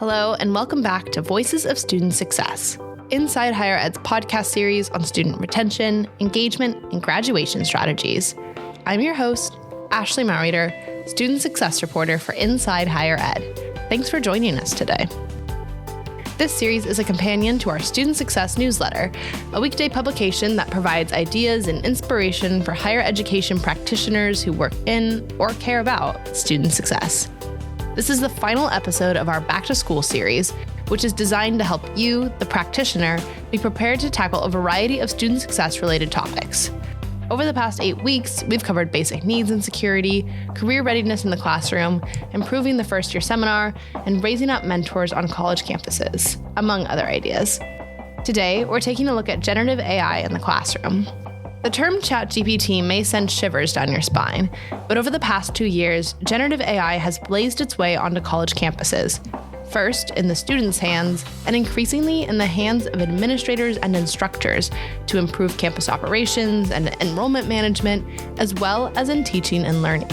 Hello, and welcome back to Voices of Student Success, Inside Higher Ed's podcast series on student retention, engagement, and graduation strategies. I'm your host, Ashley Maureiter, Student Success Reporter for Inside Higher Ed. Thanks for joining us today. This series is a companion to our Student Success newsletter, a weekday publication that provides ideas and inspiration for higher education practitioners who work in or care about student success. This is the final episode of our Back to School series, which is designed to help you, the practitioner, be prepared to tackle a variety of student success-related topics. Over the past 8 weeks, we've covered basic needs and security, career readiness in the classroom, improving the first-year seminar, and raising up mentors on college campuses, among other ideas. Today, we're taking a look at generative AI in the classroom. The term ChatGPT may send shivers down your spine, but over the past 2 years, generative AI has blazed its way onto college campuses, first in the students' hands, and increasingly in the hands of administrators and instructors to improve campus operations and enrollment management, as well as in teaching and learning.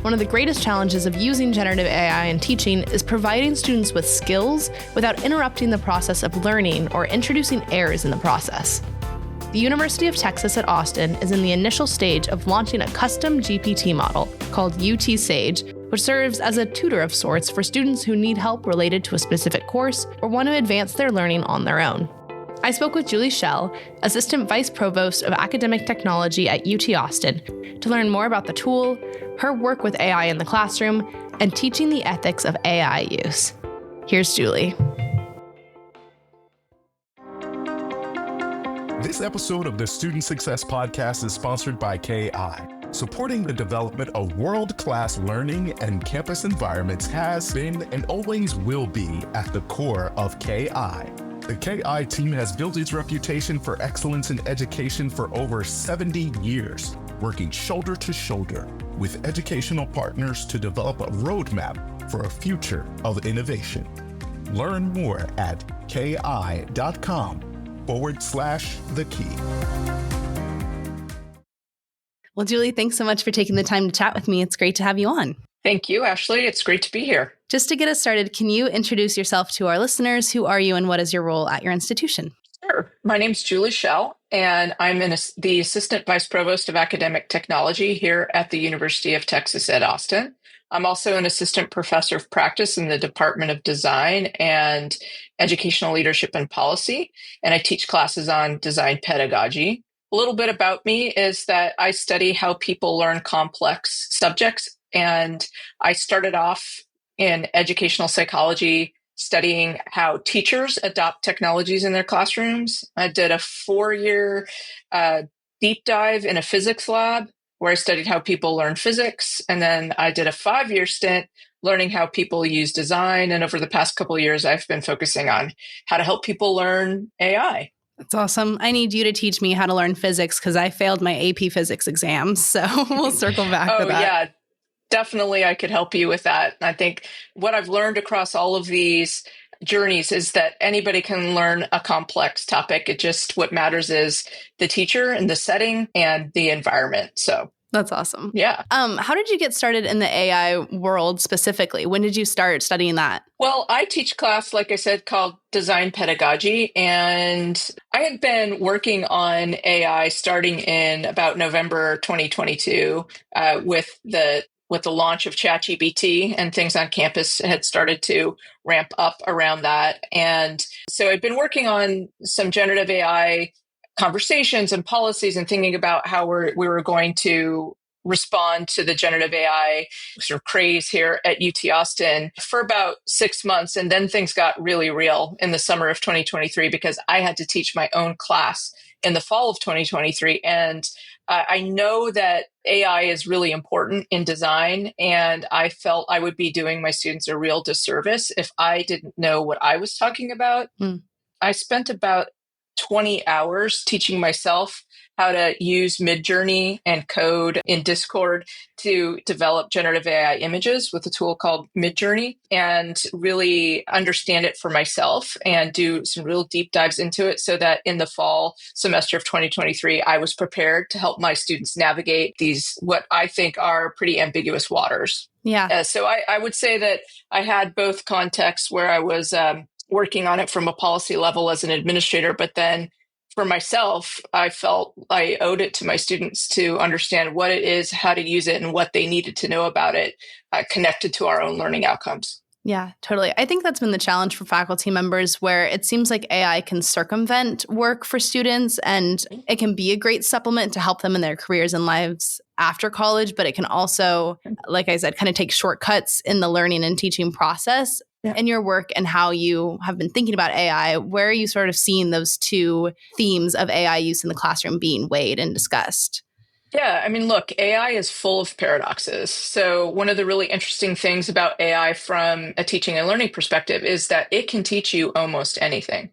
One of the greatest challenges of using generative AI in teaching is providing students with skills without interrupting the process of learning or introducing errors in the process. The University of Texas at Austin is in the initial stage of launching a custom GPT model called UT Sage, which serves as a tutor of sorts for students who need help related to a specific course or want to advance their learning on their own. I spoke with Julie Schell, Assistant Vice Provost of Academic Technology at UT Austin, to learn more about the tool, her work with AI in the classroom, and teaching the ethics of AI use. Here's Julie. This episode of the Student Success Podcast is sponsored by KI. Supporting the development of world-class learning and campus environments has been and always will be at the core of KI. The KI team has built its reputation for excellence in education for over 70 years, working shoulder to shoulder with educational partners to develop a roadmap for a future of innovation. Learn more at ki.com/the key. Well, Julie, thanks so much for taking the time to chat with me. It's great to have you on. Thank you, Ashley. It's great to be here. Just to get us started, can you introduce yourself to our listeners? Who are you and what is your role at your institution? Sure. My name's Julie Schell, and I'm the Assistant Vice Provost of Academic Technology here at the University of Texas at Austin. I'm also an Assistant Professor of Practice in the Department of Design and Educational Leadership and Policy, and I teach classes on design pedagogy. A little bit about me is that I study how people learn complex subjects, and I started off in educational psychology studying how teachers adopt technologies in their classrooms. I did a 4-year deep dive in a physics lab where I studied how people learn physics, and then I did a 5-year stint learning how people use design, and over the past couple of years, I've been focusing on how to help people learn AI. That's awesome. I need you to teach me how to learn physics because I failed my AP physics exams. So we'll circle back to that. Oh, yeah, definitely. I could help you with that. I think what I've learned across all of these journeys is that anybody can learn a complex topic. What matters is the teacher and the setting and the environment. So that's awesome. Yeah. How did you get started in the AI world specifically? When did you start studying that? Well, I teach a class, like I said, called Design Pedagogy, and I had been working on AI starting in about November 2022 with the launch of ChatGPT, and things on campus had started to ramp up around that. And so I'd been working on some generative AI conversations and policies and thinking about how we were going to respond to the generative AI sort of craze here at UT Austin for about 6 months. And then things got really real in the summer of 2023 because I had to teach my own class in the fall of 2023. And I know that AI is really important in design, and I felt I would be doing my students a real disservice if I didn't know what I was talking about. I spent about 20 hours teaching myself how to use Midjourney and code in Discord to develop generative AI images with a tool called Midjourney and really understand it for myself and do some real deep dives into it so that in the fall semester of 2023, I was prepared to help my students navigate these, what I think are pretty ambiguous waters. Yeah. So I would say that I had both contexts where I was working on it from a policy level as an administrator, but then for myself, I felt I owed it to my students to understand what it is, how to use it, and what they needed to know about it connected to our own learning outcomes. Yeah, totally. I think that's been the challenge for faculty members where it seems like AI can circumvent work for students and it can be a great supplement to help them in their careers and lives after college, but it can also, like I said, kind of take shortcuts in the learning and teaching process. Yeah. In your work and how you have been thinking about AI, where are you sort of seeing those two themes of AI use in the classroom being weighed and discussed? Yeah, I mean, look, AI is full of paradoxes. So one of the really interesting things about AI from a teaching and learning perspective is that it can teach you almost anything,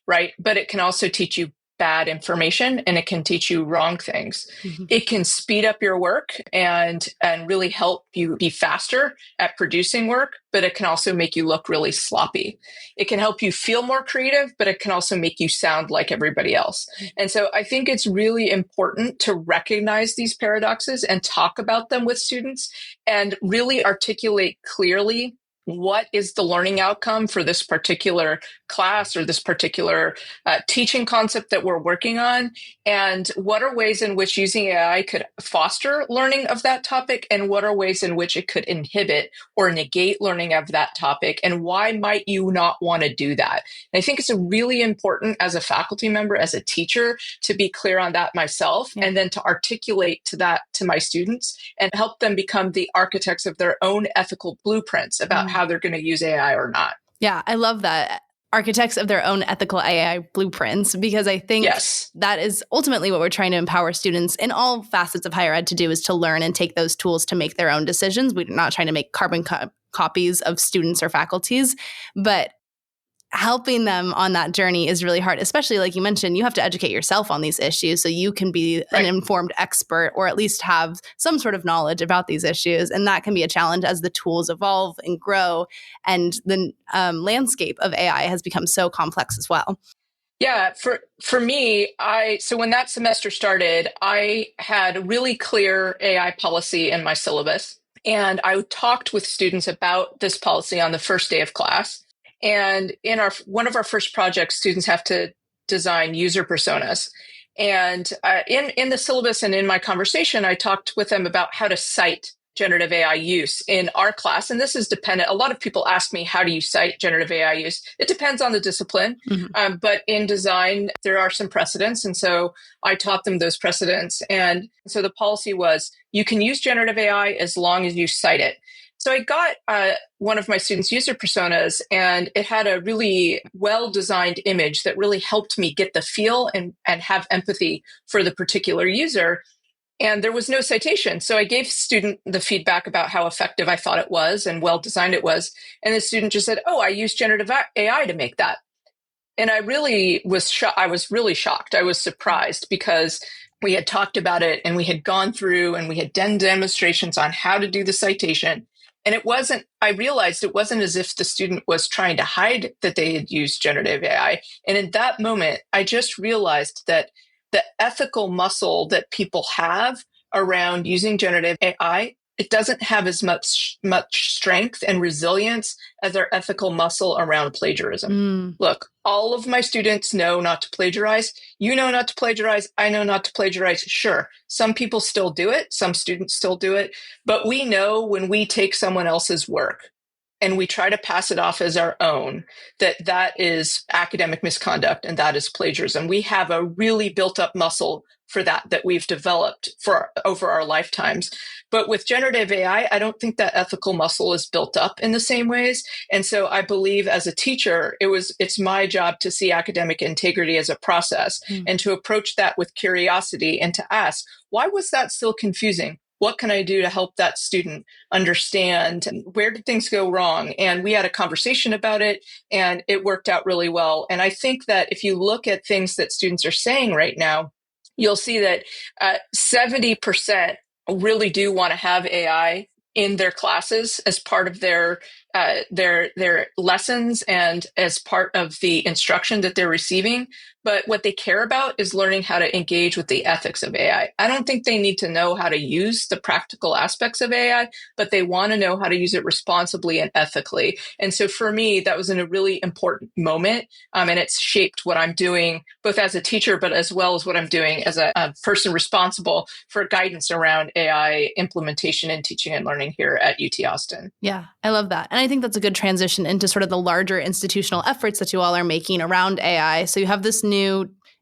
right? But it can also teach you bad information and it can teach you wrong things. Mm-hmm. It can speed up your work and really help you be faster at producing work, but it can also make you look really sloppy. It can help you feel more creative, but it can also make you sound like everybody else. And so I think it's really important to recognize these paradoxes and talk about them with students and really articulate clearly what is the learning outcome for this particular class or this particular teaching concept that we're working on? And what are ways in which using AI could foster learning of that topic? And what are ways in which it could inhibit or negate learning of that topic? And why might you not want to do that? And I think it's really important as a faculty member, as a teacher, to be clear on that myself, and then to articulate that to my students and help them become the architects of their own ethical blueprints about how they're going to use AI or not. Yeah, I love that. Architects of their own ethical AI blueprints, because I think that is ultimately what we're trying to empower students in all facets of higher ed to do, is to learn and take those tools to make their own decisions. We're not trying to make carbon copies of students or faculties, but helping them on that journey is really hard, especially like you mentioned, you have to educate yourself on these issues so you can be an informed expert or at least have some sort of knowledge about these issues. And that can be a challenge as the tools evolve and grow. And the landscape of AI has become so complex as well. Yeah, for me, so when that semester started, I had a really clear AI policy in my syllabus. And I talked with students about this policy on the first day of class. And in one of our first projects, students have to design user personas. And in the syllabus and in my conversation, I talked with them about how to cite generative AI use in our class. And this is dependent. A lot of people ask me, how do you cite generative AI use? It depends on the discipline. Mm-hmm. But in design, there are some precedents. And so I taught them those precedents. And so the policy was, you can use generative AI as long as you cite it. So I got one of my students' user personas, and it had a really well-designed image that really helped me get the feel and have empathy for the particular user. And there was no citation. So I gave the student the feedback about how effective I thought it was and well-designed it was. And the student just said, oh, I used generative AI to make that. And I really was I was really shocked. I was surprised because we had talked about it and we had gone through and we had done demonstrations on how to do the citation. And I realized it wasn't as if the student was trying to hide that they had used generative AI. And in that moment, I just realized that the ethical muscle that people have around using generative AI, it doesn't have as much strength and resilience as our ethical muscle around plagiarism. Look, all of my students know not to plagiarize. You know not to plagiarize. I know not to plagiarize. Sure, some people still do it. Some students still do it. But we know when we take someone else's work and we try to pass it off as our own, that is academic misconduct and that is plagiarism. We have a really built up muscle for that we've developed over our lifetimes. But with generative AI, I don't think that ethical muscle is built up in the same ways. And so I believe as a teacher, it's my job to see academic integrity as a process and to approach that with curiosity and to ask, why was that still confusing? what can I do to help that student understand where did things go wrong? And we had a conversation about it and it worked out really well. And I think that if you look at things that students are saying right now, you'll see that 70% really do want to have AI in their classes as part of their lessons and as part of the instruction that they're receiving. But what they care about is learning how to engage with the ethics of AI. I don't think they need to know how to use the practical aspects of AI, but they want to know how to use it responsibly and ethically. And so for me, that was in a really important moment. And it's shaped what I'm doing, both as a teacher, but as well as what I'm doing as a person responsible for guidance around AI implementation and teaching and learning here at UT Austin. Yeah, I love that. And I think that's a good transition into sort of the larger institutional efforts that you all are making around AI. So you have this new,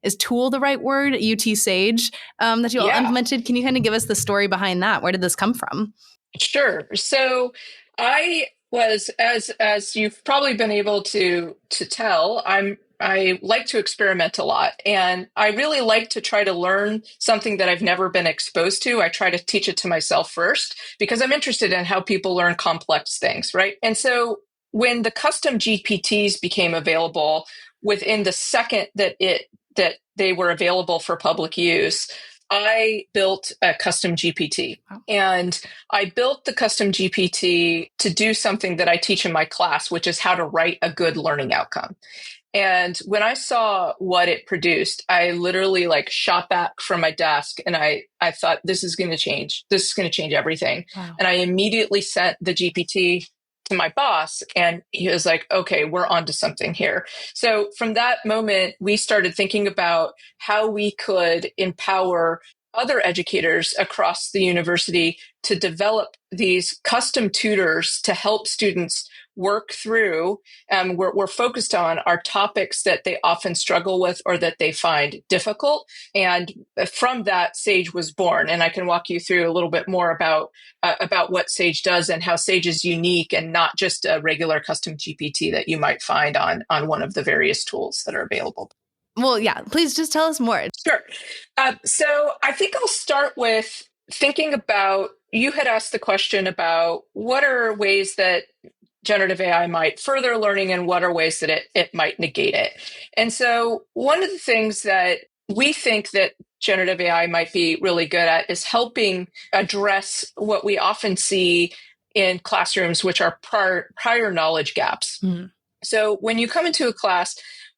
is tool the right word, UT Sage, that you all implemented. Can you kind of give us the story behind that? Where did this come from? Sure. So I was, as you've probably been able to tell, I like to experiment a lot, and I really like to try to learn something that I've never been exposed to. I try to teach it to myself first because I'm interested in how people learn complex things, right? And so when the custom GPTs became available, within the second that they were available for public use, I built a custom GPT. And I built the custom GPT to do something that I teach in my class, which is how to write a good learning outcome. And when I saw what it produced, I literally shot back from my desk and I thought, this is going to change. This is going to change everything. Wow. And I immediately sent the GPT to my boss and he was like, okay, we're onto something here. So from that moment, we started thinking about how we could empower other educators across the university to develop these custom tutors to help students work through. We're focused on our topics that they often struggle with or that they find difficult. And from that, Sage was born. And I can walk you through a little bit more about what Sage does and how Sage is unique and not just a regular custom GPT that you might find on one of the various tools that are available. Well, yeah, please just tell us more. Sure. So I think I'll start with thinking about, you had asked the question about what are ways that generative AI might further learning and what are ways that it might negate it. And so one of the things that we think that generative AI might be really good at is helping address what we often see in classrooms, which are prior knowledge gaps. Mm-hmm. So when you come into a class,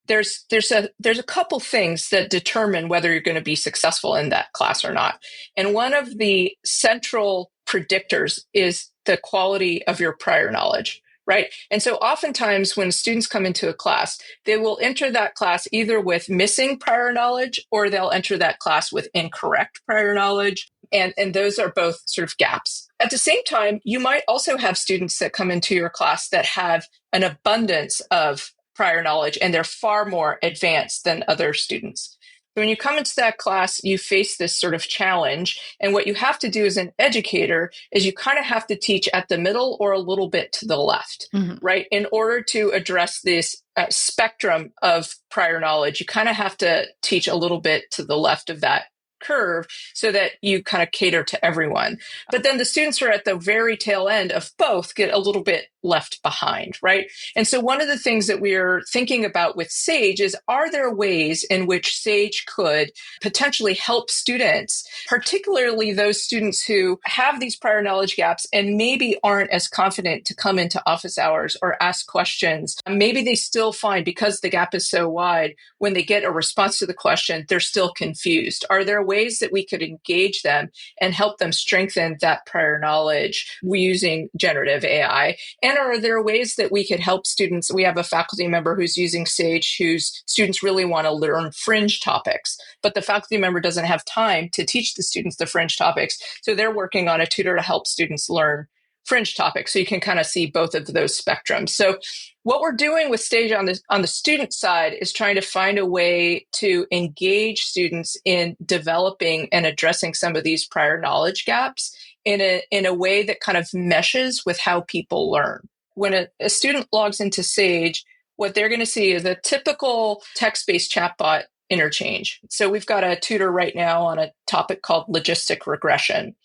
there's a couple things that determine whether you're going to be successful in that class or not. And one of the central predictors is the quality of your prior knowledge. Right. And so oftentimes when students come into a class, they will enter that class either with missing prior knowledge or they'll enter that class with incorrect prior knowledge. And those are both sort of gaps. At the same time, you might also have students that come into your class that have an abundance of prior knowledge and they're far more advanced than other students. When you come into that class, you face this sort of challenge. And what you have to do as an educator is you kind of have to teach at the middle or a little bit to the left, mm-hmm. right? In order to address this spectrum of prior knowledge, you kind of have to teach a little bit to the left of that curve so that you kind of cater to everyone. But then the students who are at the very tail end of both get a little bit left behind, right? And so one of the things that we're thinking about with Sage is, are there ways in which Sage could potentially help students, particularly those students who have these prior knowledge gaps and maybe aren't as confident to come into office hours or ask questions? Maybe they still find, because the gap is so wide, when they get a response to the question, they're still confused. Are there ways that we could engage them and help them strengthen that prior knowledge using generative AI? And are there ways that we could help students? We have a faculty member who's using Sage whose students really want to learn fringe topics, but the faculty member doesn't have time to teach the students the fringe topics. So they're working on a tutor to help students learn fringe topics. So you can kind of see both of those spectrums. So what we're doing with Sage on the student side is trying to find a way to engage students in developing and addressing some of these prior knowledge gaps in a way that kind of meshes with how people learn. When a student logs into Sage, what they're going to see is a typical text-based chatbot interchange. So we've got a tutor right now on a topic called logistic regression.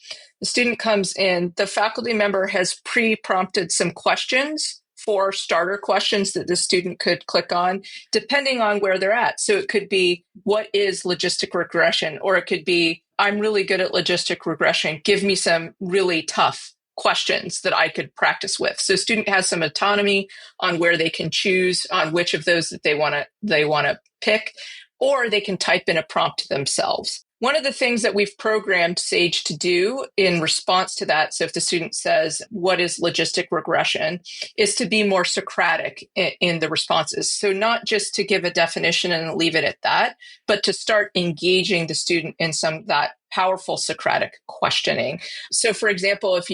The student comes in, the faculty member has pre-prompted some questions for starter questions that the student could click on, depending on where they're at. So it could be, what is logistic regression? Or it could be, I'm really good at logistic regression. Give me some really tough questions that I could practice with. So student has some autonomy on where they can choose on which of those that they want to pick, or they can type in a prompt themselves. One of the things that we've programmed Sage to do in response to that, so if the student says, what is logistic regression, is to be more Socratic in the responses. So not just to give a definition and leave it at that, but to start engaging the student in some that powerful Socratic questioning. So for example, if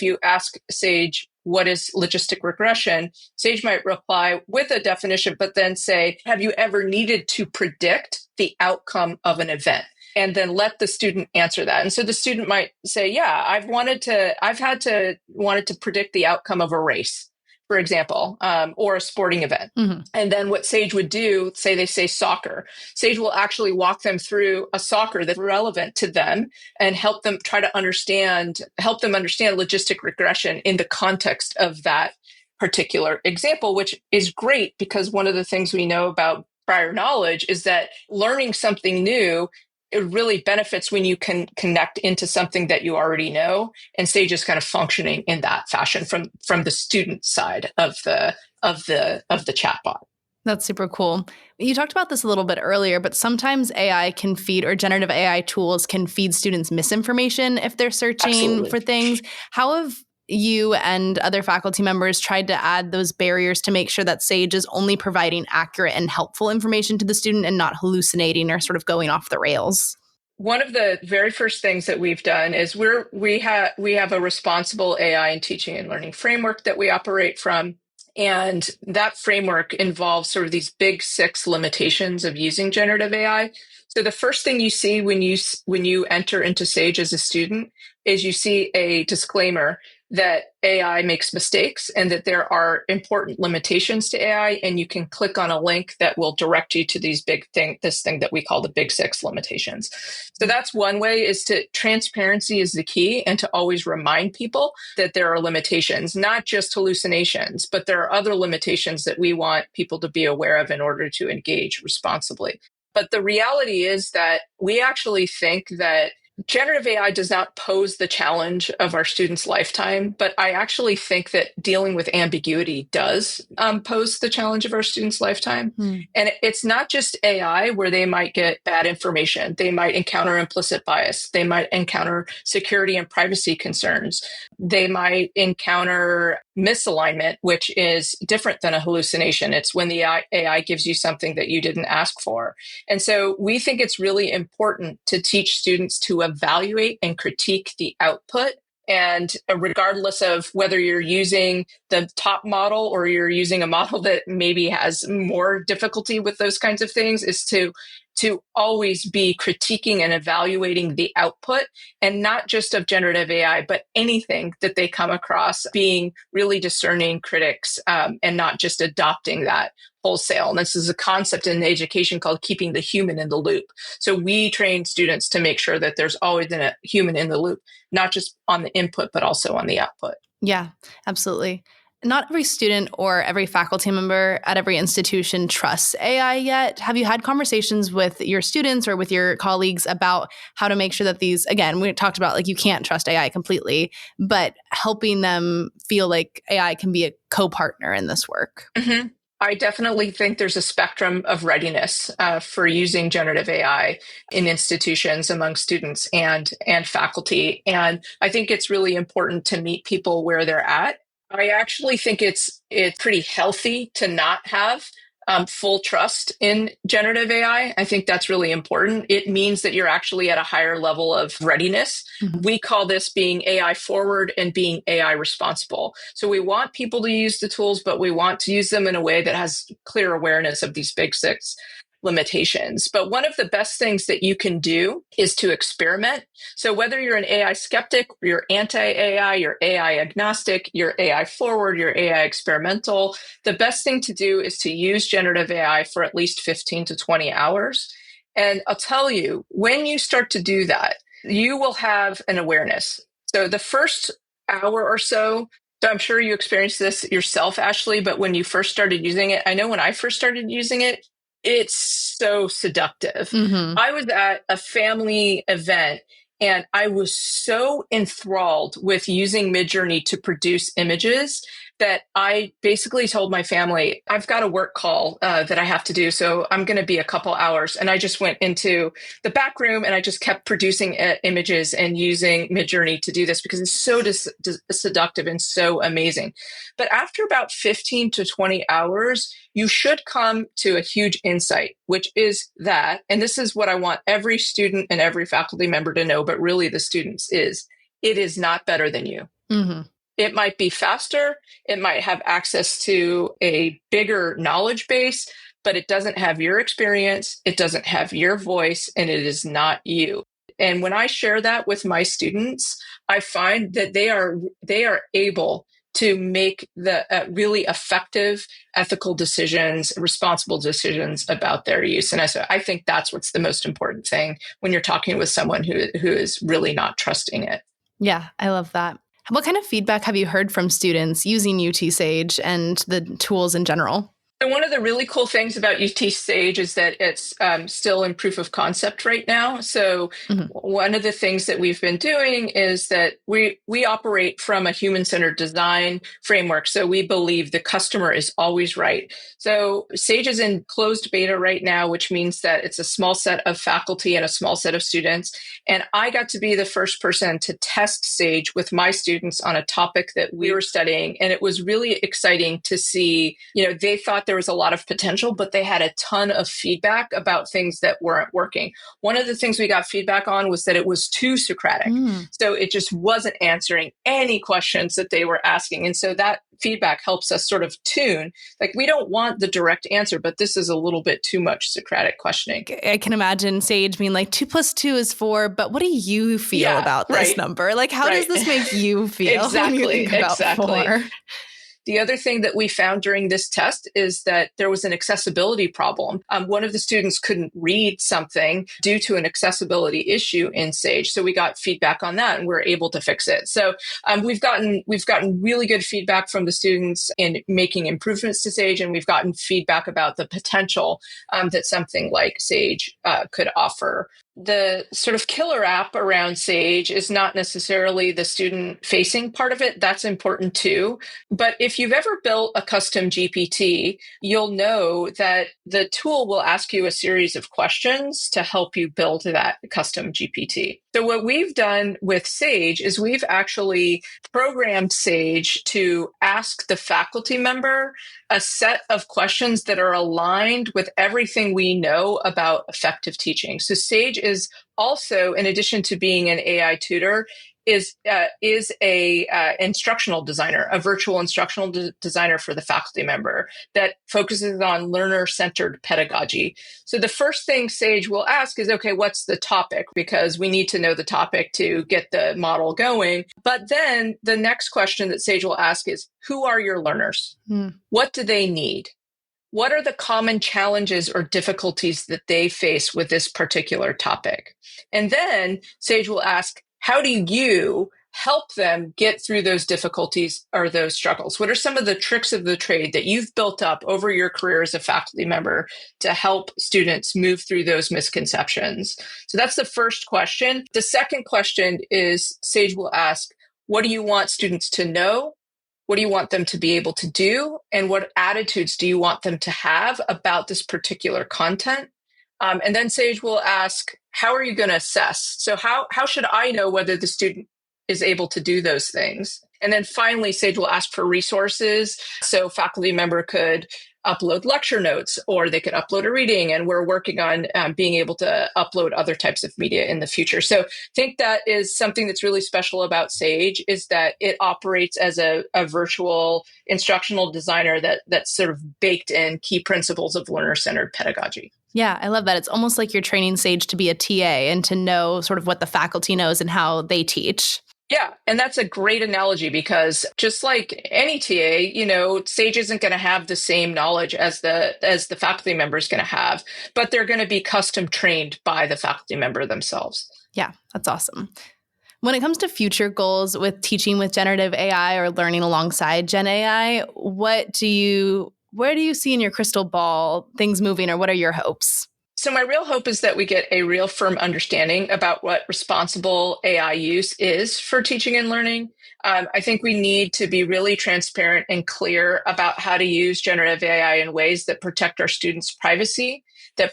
you ask Sage, what is logistic regression? Sage might reply with a definition, but then say, have you ever needed to predict the outcome of an event? And then let the student answer that. And so the student might say, yeah, I've wanted to predict the outcome of a race, for example, or a sporting event. Mm-hmm. And then what Sage would do, say they say soccer, Sage will actually walk them through a soccer that's relevant to them and help them understand logistic regression in the context of that particular example, which is great because one of the things we know about prior knowledge is that learning something new, it really benefits when you can connect into something that you already know, and Sage is kind of functioning in that fashion from the student side of the chatbot. That's super cool. You talked about this a little bit earlier, but sometimes AI can feed, or generative AI tools can feed students misinformation if they're searching Absolutely. for things. How have you and other faculty members tried to add those barriers to make sure that Sage is only providing accurate and helpful information to the student and not hallucinating or sort of going off the rails? One of the very first things that we've done is we have a responsible AI and teaching and learning framework that we operate from. And that framework involves sort of these big 6 limitations of using generative AI. So the first thing you see when you enter into Sage as a student is you see a disclaimer that AI makes mistakes and that there are important limitations to AI, and you can click on a link that will direct you to this thing that we call the big 6 limitations. So that's one way, is to transparency is the key, and to always remind people that there are limitations, not just hallucinations, but there are other limitations that we want people to be aware of in order to engage responsibly. But the reality is that we actually think that generative AI does not pose the challenge of our students' lifetime, but I actually think that dealing with ambiguity does pose the challenge of our students' lifetime. And it's not just AI where they might get bad information. They might encounter implicit bias. They might encounter security and privacy concerns. They might encounter misalignment, which is different than a hallucination. It's when the AI gives you something that you didn't ask for. And so we think it's really important to teach students to evaluate and critique the output. And regardless of whether you're using the top model or you're using a model that maybe has more difficulty with those kinds of things, is to always be critiquing and evaluating the output, and not just of generative AI, but anything that they come across, being really discerning critics and not just adopting that wholesale. And this is a concept in education called keeping the human in the loop. So we train students to make sure that there's always a human in the loop, not just on the input, but also on the output. Yeah, absolutely. Not every student or every faculty member at every institution trusts AI yet. Have you had conversations with your students or with your colleagues about how to make sure that these, again, we talked about like you can't trust AI completely, but helping them feel like AI can be a co-partner in this work? Mm-hmm. I definitely think there's a spectrum of readiness for using generative AI in institutions among students and faculty. And I think it's really important to meet people where they're at. I actually think it's pretty healthy to not have full trust in generative AI. I think that's really important. It means that you're actually at a higher level of readiness. Mm-hmm. We call this being AI forward and being AI responsible. So we want people to use the tools, but we want to use them in a way that has clear awareness of these big 6 limitations. But one of the best things that you can do is to experiment. So whether you're an AI skeptic, or you're anti-AI, you're AI agnostic, you're AI forward, you're AI experimental, the best thing to do is to use generative AI for at least 15 to 20 hours And I'll tell you, when you start to do that, you will have an awareness. So the first hour or so, I'm sure you experienced this yourself, Ashley, but when you first started using it, I know when I first started using it, it's so seductive. Mm-hmm. I was at a family event and I was so enthralled with using Midjourney to produce images that I basically told my family, I've got a work call that I have to do. So I'm going to be a couple hours. And I just went into the back room and I just kept producing images and using Midjourney to do this because it's so seductive and so amazing. But after about 15 to 20 hours, you should come to a huge insight, which is that, and this is what I want every student and every faculty member to know, but really the students is, it is not better than you. Mm-hmm. It might be faster. It might have access to a bigger knowledge base, but it doesn't have your experience. It doesn't have your voice, and it is not you. And when I share that with my students, I find that they are able to make the really effective, ethical decisions, responsible decisions about their use. And I think that's what's the most important thing when you're talking with someone who is really not trusting it. Yeah, I love that. What kind of feedback have you heard from students using UT Sage and the tools in general? So one of the really cool things about UT Sage is that it's still in proof of concept right now. So one of the things that we've been doing is that we operate from a human-centered design framework. So we believe the customer is always right. So Sage is in closed beta right now, which means that it's a small set of faculty and a small set of students. And I got to be the first person to test Sage with my students on a topic that we were studying. And it was really exciting to see, they thought there was a lot of potential, but they had a ton of feedback about things that weren't working. One of the things we got feedback on was that it was too Socratic. So it just wasn't answering any questions that they were asking. And so that feedback helps us sort of tune, like, we don't want the direct answer, but this is a little bit too much Socratic questioning. I can imagine Sage being like 2 + 2 is 4, but what do you feel about this number? Like, how does this make you feel when you think about 4? The other thing that we found during this test is that there was an accessibility problem. One of the students couldn't read something due to an accessibility issue in Sage. So we got feedback on that and we're able to fix it. So we've gotten really good feedback from the students in making improvements to Sage, and we've gotten feedback about the potential that something like Sage could offer. The sort of killer app around Sage is not necessarily the student-facing part of it. That's important too. But if you've ever built a custom GPT, you'll know that the tool will ask you a series of questions to help you build that custom GPT. So what we've done with Sage is we've actually programmed Sage to ask the faculty member a set of questions that are aligned with everything we know about effective teaching. So Sage is also, in addition to being an AI tutor, is a instructional designer, a virtual instructional designer for the faculty member that focuses on learner-centered pedagogy. So the first thing Sage will ask is, okay, what's the topic? Because we need to know the topic to get the model going. But then the next question that Sage will ask is, who are your learners? What do they need? What are the common challenges or difficulties that they face with this particular topic? And then Sage will ask, how do you help them get through those difficulties or those struggles? What are some of the tricks of the trade that you've built up over your career as a faculty member to help students move through those misconceptions? So that's the first question. The second question is Sage will ask, what do you want students to know? What do you want them to be able to do? And what attitudes do you want them to have about this particular content? And then Sage will ask, how are you going to assess? So how should I know whether the student is able to do those things? And then finally, Sage will ask for resources. So faculty member could upload lecture notes, or they could upload a reading. And we're working on being able to upload other types of media in the future. So I think that is something that's really special about Sage, is that it operates as a virtual instructional designer that's sort of baked in key principles of learner-centered pedagogy. Yeah, I love that. It's almost like you're training Sage to be a TA and to know sort of what the faculty knows and how they teach. Yeah, and that's a great analogy because just like any TA, Sage isn't going to have the same knowledge as the faculty member is going to have, but they're going to be custom trained by the faculty member themselves. Yeah, that's awesome. When it comes to future goals with teaching with generative AI or learning alongside Gen AI, where do you see in your crystal ball things moving, or what are your hopes? So my real hope is that we get a real firm understanding about what responsible AI use is for teaching and learning. I think we need to be really transparent and clear about how to use generative AI in ways that protect our students' privacy, that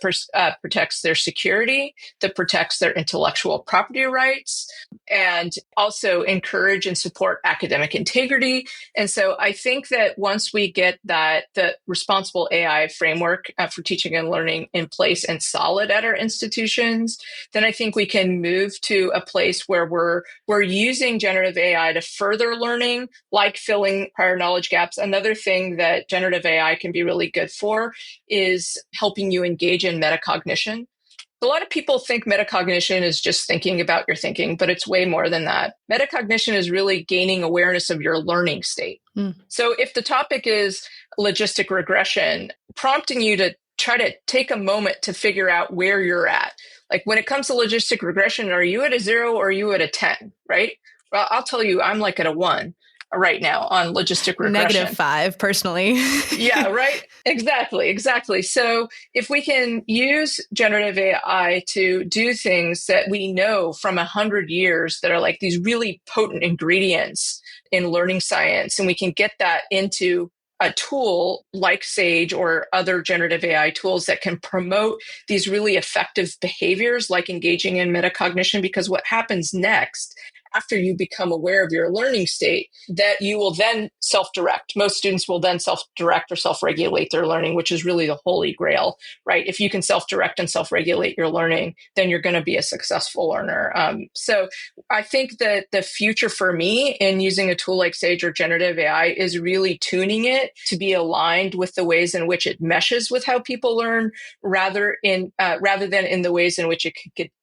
protects their security, that protects their intellectual property rights, and also encourage and support academic integrity. And so I think that once we get the responsible AI framework for teaching and learning in place and solid at our institutions, then I think we can move to a place where we're using generative AI to further learning, like filling prior knowledge gaps. Another thing that generative AI can be really good for is helping you engage in metacognition. A lot of people think metacognition is just thinking about your thinking, but it's way more than that. Metacognition is really gaining awareness of your learning state. So if the topic is logistic regression, prompting you to try to take a moment to figure out where you're at. Like when it comes to logistic regression, are you at a 0 or are you at a 10, right? Well, I'll tell you, I'm like at a 1 right now on logistic regression. -5 personally. Yeah, right. Exactly. So if we can use generative AI to do things that we know from 100 years that are like these really potent ingredients in learning science, and we can get that into a tool like Sage or other generative AI tools that can promote these really effective behaviors like engaging in metacognition, because what happens next after you become aware of your learning state, that you will then self-direct. Most students will then self-direct or self-regulate their learning, which is really the holy grail, right? If you can self-direct and self-regulate your learning, then you're going to be a successful learner. So I think that the future for me in using a tool like Sage or generative AI is really tuning it to be aligned with the ways in which it meshes with how people learn, rather than in the ways in which it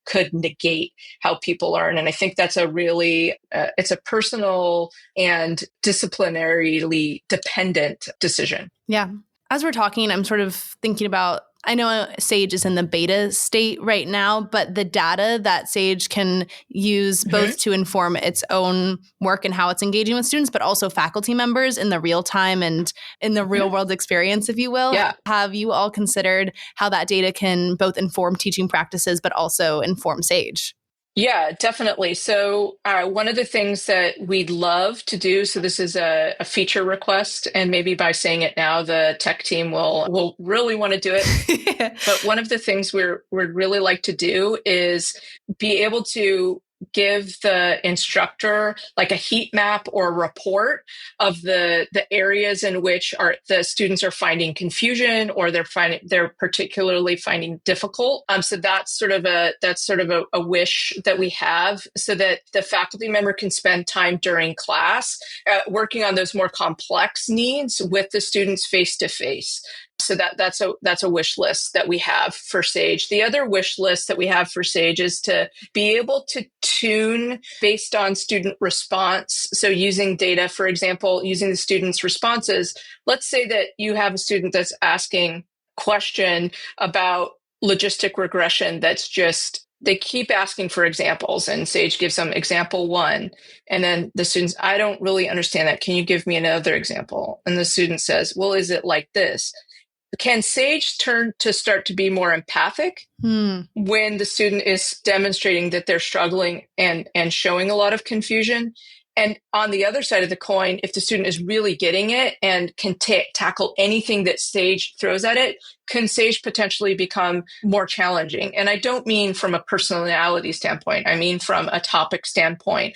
could negate how people learn. And I think that's a really, it's a personal and disciplinarily dependent decision. Yeah. As we're talking, I'm sort of thinking about, I know Sage is in the beta state right now, but the data that Sage can use both to inform its own work and how it's engaging with students, but also faculty members in the real time and in the real world experience, if you will. Yeah. Have you all considered how that data can both inform teaching practices, but also inform Sage? Yeah, definitely. So one of the things that we'd love to do, so this is a feature request, and maybe by saying it now, the tech team will really want to do it. But one of the things we'd really like to do is be able to give the instructor like a heat map or a report of the areas in which the students are finding confusion or they're particularly finding difficult. So that's sort of a wish that we have, so that the faculty member can spend time during class working on those more complex needs with the students face to face. So that's a wish list that we have for Sage. The other wish list that we have for Sage is to be able to tune based on student response. So using data, for example, using the students' responses. Let's say that you have a student that's asking a question about logistic regression that's just, they keep asking for examples, and Sage gives them example 1. And then the students, I don't really understand that. Can you give me another example? And the student says, well, is it like this? Can Sage turn to start to be more empathic when the student is demonstrating that they're struggling and showing a lot of confusion? And on the other side of the coin, if the student is really getting it and can tackle anything that Sage throws at it, can Sage potentially become more challenging? And I don't mean from a personality standpoint. I mean from a topic standpoint,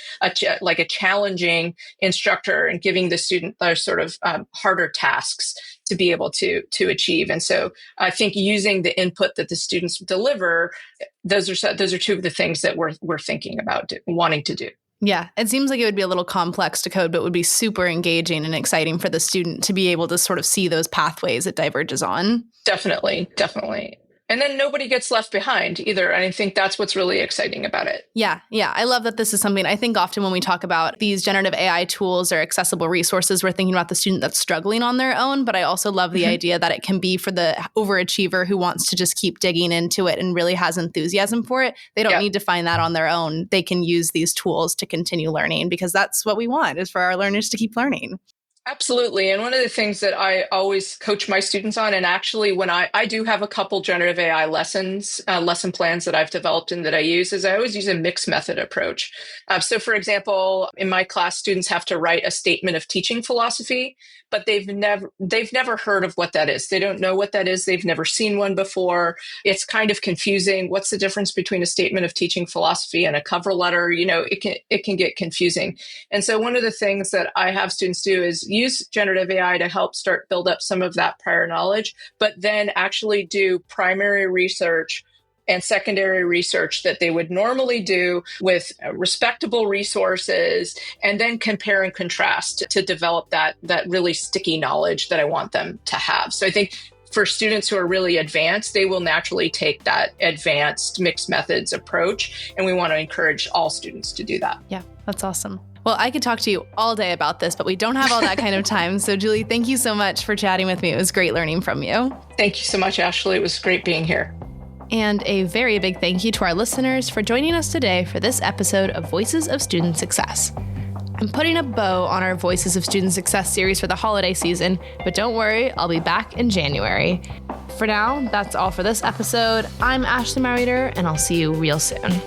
like a challenging instructor and giving the student those sort of harder tasks to be able to achieve. And so I think using the input that the students deliver, those are two of the things that we're thinking about wanting to do. Yeah, it seems like it would be a little complex to code, but would be super engaging and exciting for the student to be able to sort of see those pathways it diverges on. Definitely. And then nobody gets left behind either. And I think that's what's really exciting about it. Yeah. I love that this is something I think often when we talk about these generative AI tools or accessible resources, we're thinking about the student that's struggling on their own. But I also love the idea that it can be for the overachiever who wants to just keep digging into it and really has enthusiasm for it. They don't need to find that on their own. They can use these tools to continue learning, because that's what we want, is for our learners to keep learning. Absolutely. And one of the things that I always coach my students on, and actually when I do have a couple generative AI lesson plans that I've developed and that I use, is I always use a mixed method approach. So for example, in my class, students have to write a statement of teaching philosophy, but they've never heard of what that is. They don't know what that is. They've never seen one before. It's kind of confusing. What's the difference between a statement of teaching philosophy and a cover letter? It can get confusing. And so one of the things that I have students do is use generative AI to help start build up some of that prior knowledge, but then actually do primary research and secondary research that they would normally do with respectable resources, and then compare and contrast to develop that really sticky knowledge that I want them to have. So I think for students who are really advanced, they will naturally take that advanced mixed methods approach. And we want to encourage all students to do that. Yeah, that's awesome. Well, I could talk to you all day about this, but we don't have all that kind of time. So Julie, thank you so much for chatting with me. It was great learning from you. Thank you so much, Ashley. It was great being here. And a very big thank you to our listeners for joining us today for this episode of Voices of Student Success. I'm putting a bow on our Voices of Student Success series for the holiday season, but don't worry, I'll be back in January. For now, that's all for this episode. I'm Ashley Marreter, and I'll see you real soon.